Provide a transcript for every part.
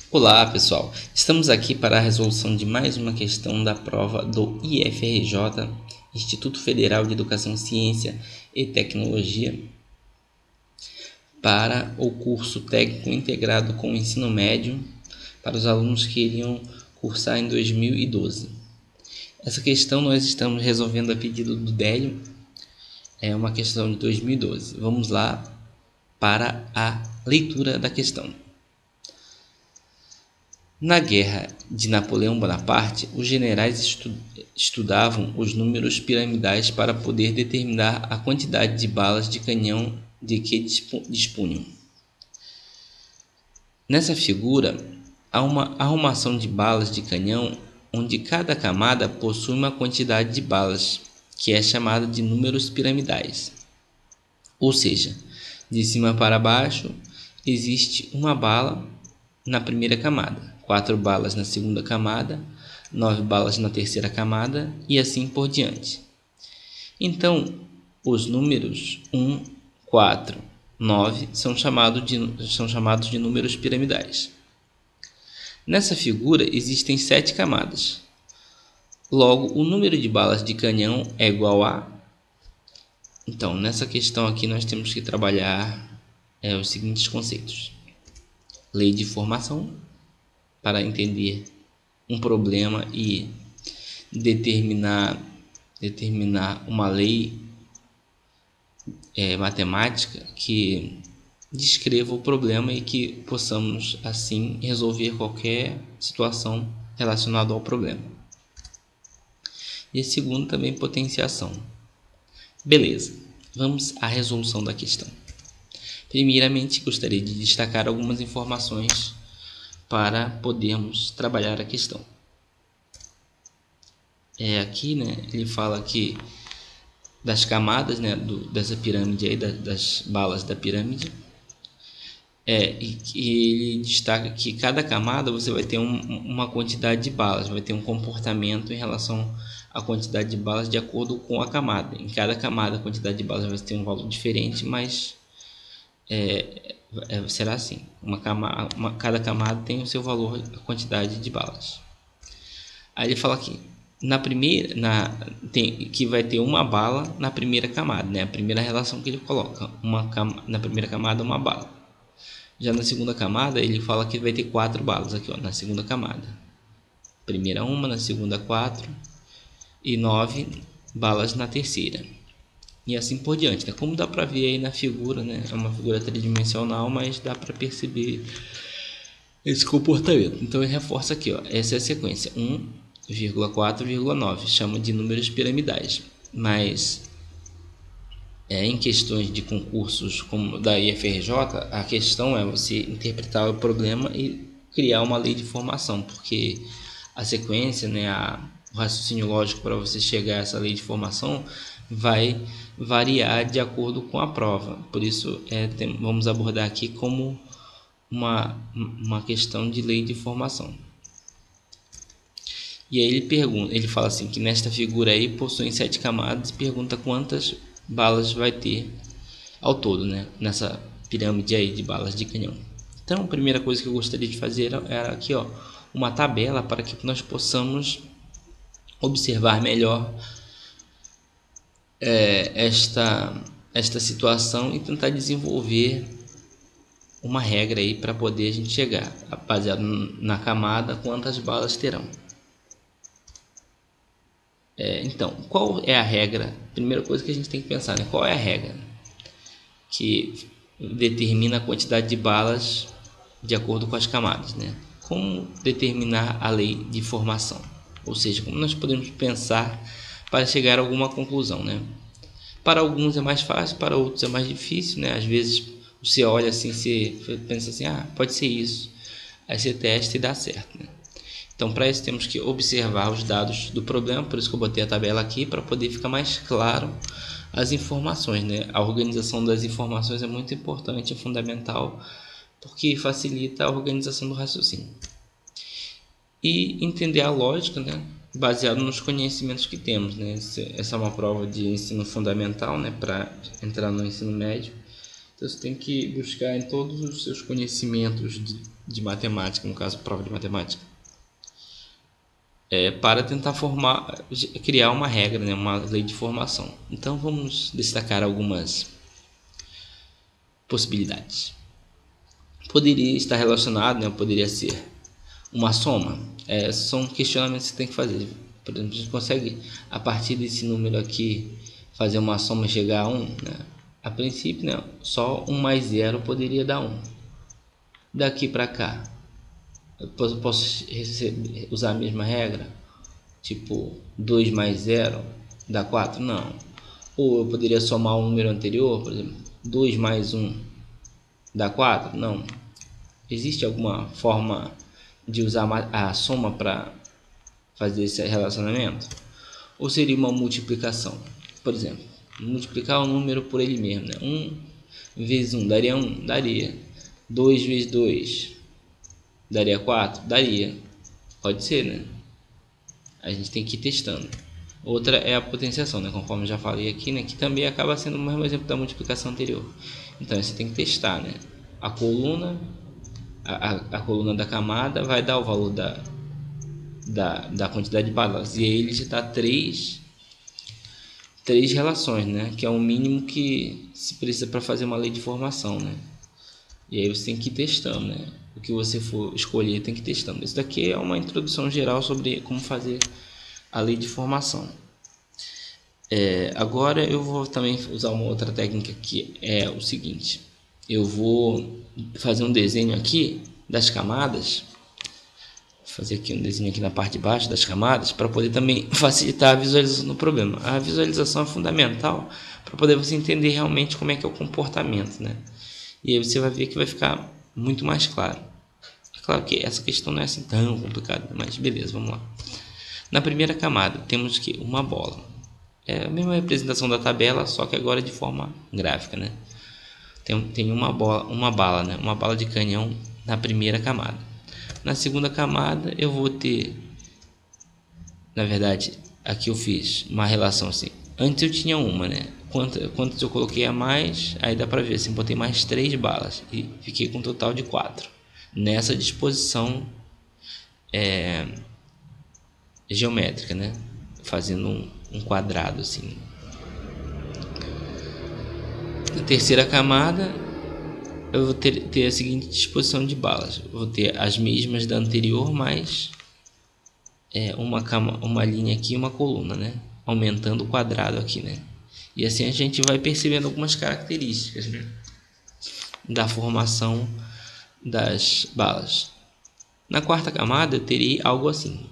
Olá pessoal, estamos aqui para a resolução de mais uma questão da prova do IFRJ, Instituto Federal de Educação, Ciência e Tecnologia, para o curso técnico integrado com o ensino médio, para os alunos que iriam cursar em 2012. Essa questão nós estamos resolvendo a pedido do Délio, é uma questão de 2012. Vamos lá para a leitura da questão. Na Guerra de Napoleão Bonaparte, os generais estudavam os números piramidais para poder determinar a quantidade de balas de canhão de que dispunham. Nessa figura, há uma arrumação de balas de canhão onde cada camada possui uma quantidade de balas, que é chamada de números piramidais. Ou seja, de cima para baixo, existe uma bala na primeira camada, 4 balas na segunda camada, 9 balas na terceira camada e assim por diante. Então, os números 1, 4, 9 são chamados de números piramidais. Nessa figura existem 7 camadas. Logo, o número de balas de canhão é igual a... Então, nessa questão aqui nós temos que trabalhar os seguintes conceitos. Lei de formação, para entender um problema e determinar uma lei matemática que descreva o problema e que possamos assim resolver qualquer situação relacionada ao problema. E segundo, também potenciação. Beleza, vamos à resolução da questão. Primeiramente, gostaria de destacar algumas informações para podermos trabalhar a questão. Aqui, ele fala que das camadas, dessa pirâmide aí, das balas da pirâmide, e ele destaca que cada camada você vai ter uma quantidade de balas, vai ter um comportamento em relação à quantidade de balas de acordo com a camada. Em cada camada a quantidade de balas vai ter um valor diferente, mas será assim, cada camada tem o seu valor, a quantidade de balas. Aí ele fala aqui, que vai ter uma bala na primeira camada, a primeira relação que ele coloca, na primeira camada uma bala. Já na segunda camada ele fala que vai ter 4 balas aqui, na segunda camada. Primeira uma, na segunda 4 e 9 balas na terceira. E assim por diante, Como dá para ver aí na figura, é uma figura tridimensional, mas dá para perceber esse comportamento. Então ele reforça aqui, essa é a sequência 1,4,9, chama de números piramidais. Mas em questões de concursos como da IFRJ, a questão é você interpretar o problema e criar uma lei de formação, porque a sequência, o raciocínio lógico para você chegar a essa lei de formação vai variar de acordo com a prova. Por isso, vamos abordar aqui como uma questão de lei de formação. E aí ele fala assim, que nesta figura aí possuem 7 camadas e pergunta quantas balas vai ter ao todo, nessa pirâmide aí de balas de canhão. Então, a primeira coisa que eu gostaria de fazer era aqui, uma tabela para que nós possamos observar melhor esta situação e tentar desenvolver uma regra aí para poder a gente chegar, baseado na camada, quantas balas terão. Então, qual é a regra? Primeira coisa que a gente tem que pensar, qual é a regra que determina a quantidade de balas de acordo com as camadas, Como determinar a lei de formação? Ou seja, como nós podemos pensar para chegar a alguma conclusão, Para alguns é mais fácil, para outros é mais difícil, Às vezes você olha assim, você pensa assim, pode ser isso. Aí você testa e dá certo, Então, para isso temos que observar os dados do problema, por isso que eu botei a tabela aqui, para poder ficar mais claro as informações, A organização das informações é muito importante, é fundamental, porque facilita a organização do raciocínio. E entender a lógica, baseado nos conhecimentos que temos, Essa é uma prova de ensino fundamental, para entrar no ensino médio. Então você tem que buscar em todos os seus conhecimentos de matemática, no caso, prova de matemática, para tentar criar uma regra, né, uma lei de formação. Então vamos destacar algumas possibilidades. Poderia estar relacionado, né, poderia ser uma soma. São questionamentos que você tem que fazer. Por exemplo, a gente consegue, a partir desse número aqui, fazer uma soma e chegar a 1, né? A princípio, né, só 1 mais 0 poderia dar 1. Daqui para cá, eu posso usar a mesma regra? Tipo, 2 mais 0 dá 4? Não. Ou eu poderia somar o número anterior, por exemplo, 2 mais 1 dá 4? Não. Existe alguma forma de usar a soma para fazer esse relacionamento? Ou seria uma multiplicação? Por exemplo, multiplicar o número por ele mesmo, né? 1 vezes 1 daria 1? Daria. 2 vezes 2 daria 4? Daria. Pode ser, né? A gente tem que ir testando. Outra é a potenciação, né? Conforme eu já falei aqui, né? Que também acaba sendo o mesmo exemplo da multiplicação anterior. Então você tem que testar, né? A coluna, a coluna da camada vai dar o valor da quantidade de balas. E aí ele já dá três relações, né? Que é o mínimo que se precisa para fazer uma lei de formação, né? E aí você tem que ir testando, né? O que você for escolher tem que ir testando. Isso daqui é uma introdução geral sobre como fazer a lei de formação. Agora eu vou também usar uma outra técnica que é o seguinte. Eu vou fazer um desenho aqui das camadas. Vou fazer aqui um desenho aqui na parte de baixo das camadas para poder também facilitar a visualização do problema. A visualização é fundamental para poder você entender realmente como é que é o comportamento, né? E aí você vai ver que vai ficar muito mais claro. É claro que essa questão não é assim tão complicada, mas beleza, vamos lá. Na primeira camada temos que uma bola. É a mesma representação da tabela, só que agora de forma gráfica, né? Tem uma bala, né? Uma bala de canhão na primeira camada. Na segunda camada eu vou ter, na verdade, aqui eu fiz uma relação assim. Antes eu tinha uma, né? Quantas eu coloquei a mais, aí dá para ver assim, botei mais 3 balas e fiquei com um total de 4 nessa disposição geométrica, né? Fazendo um quadrado assim. Na terceira camada eu vou ter a seguinte disposição de balas. Eu vou ter as mesmas da anterior, mais uma linha aqui e uma coluna, né? Aumentando o quadrado aqui, né? E assim a gente vai percebendo algumas características, né, da formação das balas. Na quarta camada eu terei algo assim.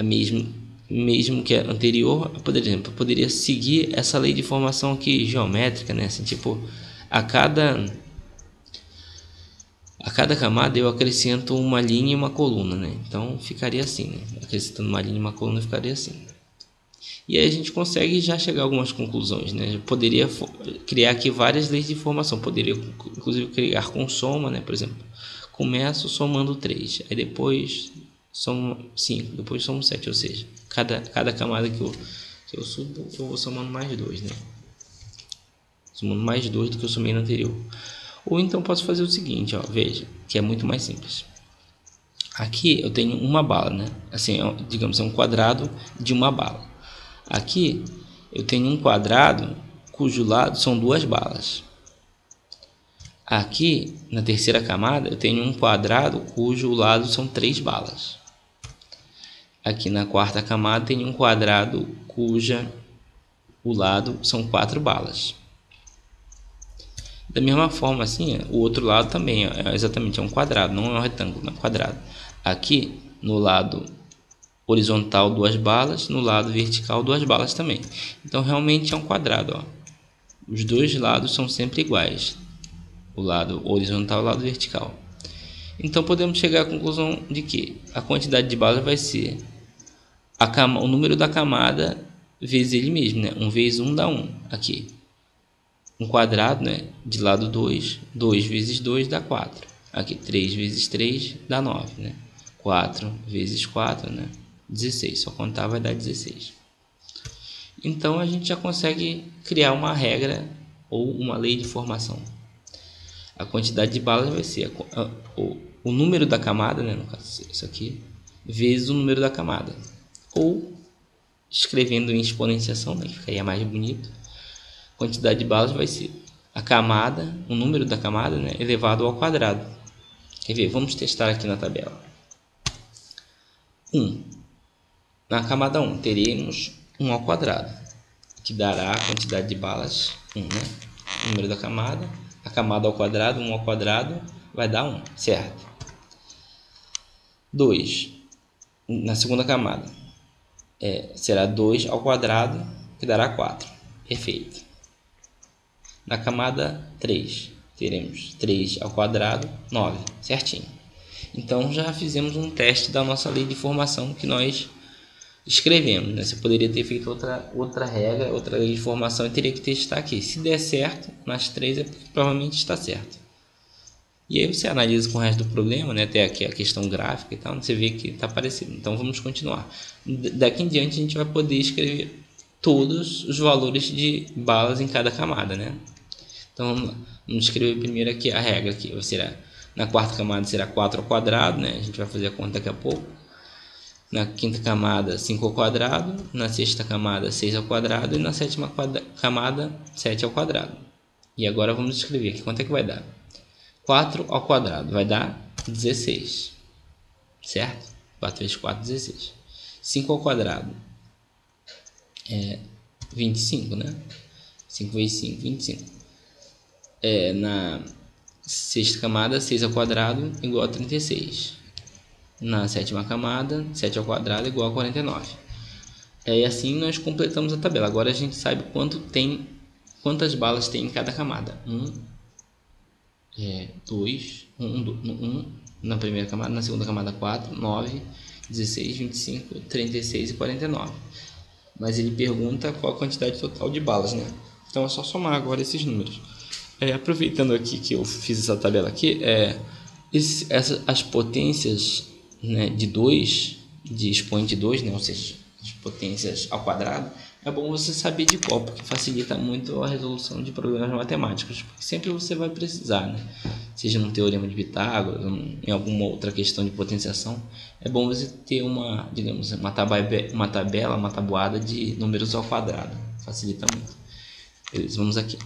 Mesmo que a anterior, por exemplo, eu poderia seguir essa lei de formação aqui geométrica, né? Assim, tipo, a cada camada eu acrescento uma linha e uma coluna, né? Então ficaria assim, né? Acrescentando uma linha e uma coluna ficaria assim. E aí a gente consegue já chegar a algumas conclusões, né? Eu poderia criar aqui várias leis de formação. Poderia inclusive criar com soma, né? Por exemplo, começo somando 3, aí depois somo 5, depois somo 7, ou seja, cada camada que eu subo, eu vou somando mais 2, né? Somando mais 2 do que eu somei no anterior. Ou então posso fazer o seguinte, ó, veja, que é muito mais simples. Aqui eu tenho uma bala, né? Assim, digamos, é um quadrado de uma bala. Aqui eu tenho um quadrado cujo lado são 2 balas. Aqui na terceira camada eu tenho um quadrado cujo lado são 3 balas. Aqui na quarta camada tem um quadrado o lado são 4 balas. Da mesma forma, assim, o outro lado também exatamente é um quadrado, não é um retângulo, é um quadrado. Aqui no lado horizontal 2 balas, no lado vertical 2 balas também. Então realmente é um quadrado, ó. Os dois lados são sempre iguais, o lado horizontal e o lado vertical. Então podemos chegar à conclusão de que a quantidade de balas vai ser o número da camada vezes ele mesmo, né? 1 vezes 1 dá 1 aqui. Um quadrado, né? De lado 2, 2 vezes 2 dá 4. Aqui 3 vezes 3 dá 9, né? 4 vezes 4, né? 16, só contar vai dar 16. Então a gente já consegue criar uma regra ou uma lei de formação. A quantidade de balas vai ser o número da camada, né, no caso isso aqui, vezes o número da camada. Ou escrevendo em exponenciação, né, que ficaria mais bonito. A quantidade de balas vai ser a camada, o número da camada, né, elevado ao quadrado. Quer ver? Vamos testar aqui na tabela. 1. Na camada 1 teremos 1 ao quadrado, que dará a quantidade de balas 1, né? O número da camada, a camada ao quadrado, 1 ao quadrado, vai dar 1, certo? 2. Na segunda camada, será 2 ao quadrado, que dará 4. Perfeito. Na camada 3, teremos 3 ao quadrado, 9. Certinho. Então, já fizemos um teste da nossa lei de formação que nós escrevemos, né? Você poderia ter feito outra regra, outra lei de formação e teria que testar aqui. Se der certo, nas 3 é porque provavelmente está certo. E aí você analisa com o resto do problema, né? Até aqui a questão gráfica e tal, você vê que está parecido. Então vamos continuar. Daqui em diante a gente vai poder escrever todos os valores de balas em cada camada, né? Então vamos lá. Vamos escrever primeiro aqui a regra aqui. Será, na quarta camada será 4 ao quadrado, né? A gente vai fazer a conta daqui a pouco. Na quinta camada 5 ao quadrado, na sexta camada 6 ao quadrado e na sétima camada 7 ao quadrado. E agora vamos escrever aqui quanto é que vai dar. 4 ao quadrado vai dar 16, certo? 4 vezes 4, 16. 5 ao quadrado é 25, né? 5 vezes 5, 25. Na sexta camada, 6 ao quadrado igual a 36. Na sétima camada, 7 ao quadrado igual a 49. E assim nós completamos a tabela. Agora a gente sabe quantas balas tem em cada camada. 1 na primeira camada, na segunda camada 4, 9, 16, 25, 36 e 49. Mas ele pergunta qual a quantidade total de balas, né? Então é só somar agora esses números. Aproveitando aqui que eu fiz essa tabela aqui, as potências, né, de 2, de expoente 2, né, ou seja, as potências ao quadrado, é bom você saber de qual, porque facilita muito a resolução de problemas matemáticos, porque sempre você vai precisar, né? Seja no teorema de Pitágoras, em alguma outra questão de potenciação, é bom você ter uma tabuada de números ao quadrado, facilita muito. Beleza, vamos aqui.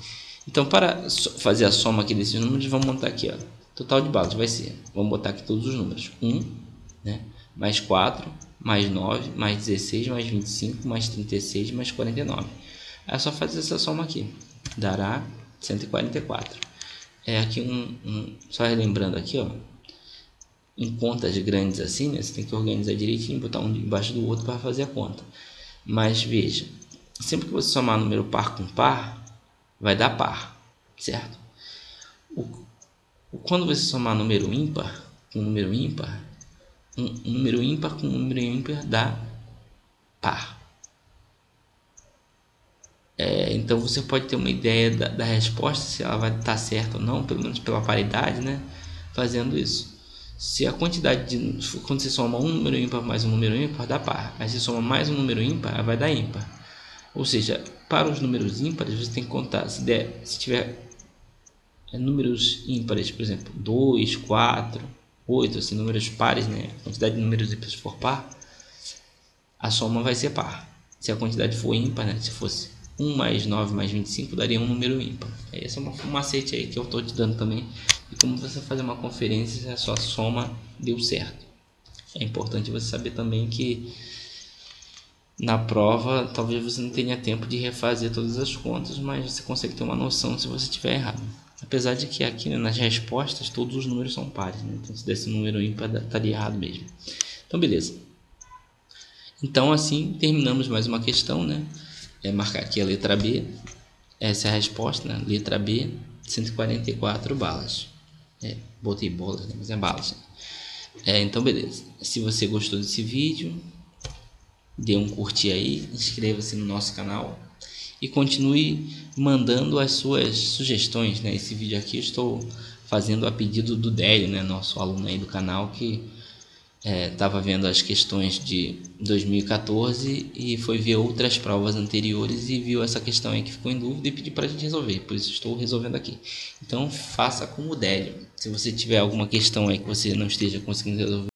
Então, para fazer a soma aqui desses números, vamos montar aqui, ó. Total de balas vai ser, vamos botar aqui todos os números, 1, né, mais 4, mais 9, mais 16, mais 25, mais 36, mais 49. É só fazer essa soma aqui, dará 144. Aqui só relembrando aqui, ó, em contas grandes assim, né, você tem que organizar direitinho, botar um embaixo do outro para fazer a conta. Mas veja, sempre que você somar número par com par, vai dar par, certo? Quando você somar número ímpar com número ímpar, um número ímpar com número ímpar dá par. Então você pode ter uma ideia da resposta, se ela vai estar certa ou não, pelo menos pela paridade, né? Fazendo isso. Se a quantidade quando você soma um número ímpar mais um número ímpar, dá par. Aí você soma mais um número ímpar, vai dar ímpar. Ou seja, para os números ímpares, você tem que contar, se tiver números ímpares, por exemplo, 2, 4, 8, assim, números pares, né? A quantidade de números ímpares for par, a soma vai ser par. Se a quantidade for ímpar, né? Se fosse 1 mais 9 mais 25, daria um número ímpar. Esse é um macete aí que eu estou te dando também. E como você fazer uma conferência se a sua soma deu certo. É importante você saber também que na prova, talvez você não tenha tempo de refazer todas as contas, mas você consegue ter uma noção se você estiver errado. Apesar de que aqui, né, nas respostas todos os números são pares, né? Então se desse número ímpar estaria errado mesmo. Então beleza. Então assim terminamos mais uma questão, né? Marcar aqui a letra B. Essa é a resposta, né? Letra B, 144 balas. Botei bolas, né? Mas é balas. Então beleza. Se você gostou desse vídeo, dê um curtir aí, inscreva-se no nosso canal e continue mandando as suas sugestões, né? Esse vídeo aqui eu estou fazendo a pedido do Délio, né? Nosso aluno aí do canal, que estava vendo as questões de 2014 e foi ver outras provas anteriores e viu essa questão aí que ficou em dúvida e pediu para a gente resolver, por isso estou resolvendo aqui. Então faça como o Délio. Se você tiver alguma questão aí que você não esteja conseguindo resolver,